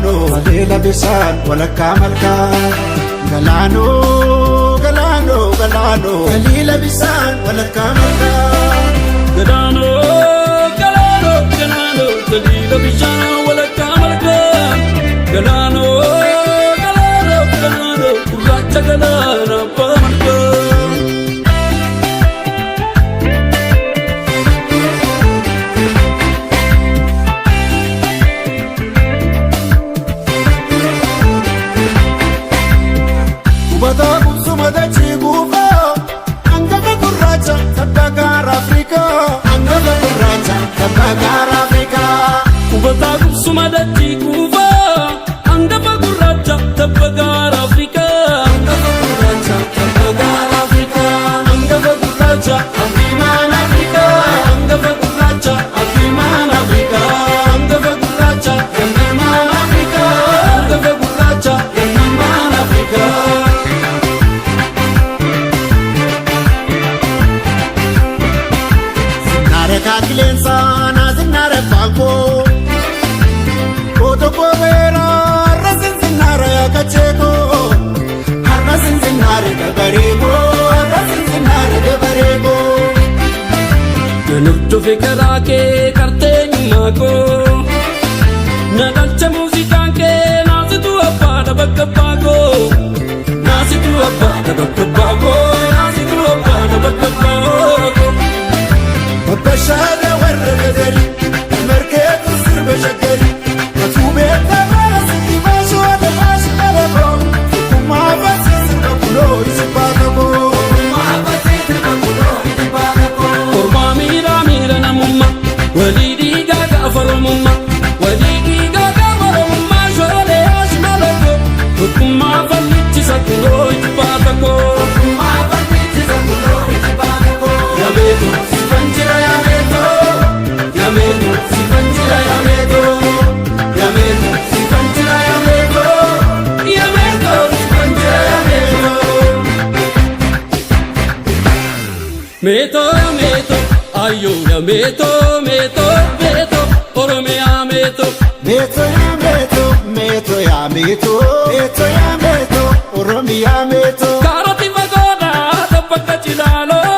galaano Leela bisaan walakkaa malkaa galaano galaano galaano Leela bisaan walakkaa malkaa galaano galaano galaano Leela bisaan walakkaa malkaa galaano galaano galaano gurraacha galaana abbaa malkaa Sumadati kuva, anggapa gurracha tabbagara Afrika. Anggapa gurracha tabbagara Afrika. Anggapa gurracha abiman Afrika. Anggapa gurracha abiman Afrika. Anggapa gurracha gannaman Afrika. Anggapa gurracha gannaman Afrika. Zinare kakilensa na zinare banko. Vera rasin zinare akacheko rasin zinare gabarego rasin zinare gabarego Nuttu fikra ke karte nyako nadalcha musica ke nazitu abba da bakkago nazitu abba da bakkago nazitu abba da bakkago Bashara warradari market sirbe shakari Meto, meto, ayuda, meto, meto, meto, Oromia meto. Meto ya meto, meto ya meto, meto ya meto, Oromia meto. Karati vagoda, tapaka chilalo.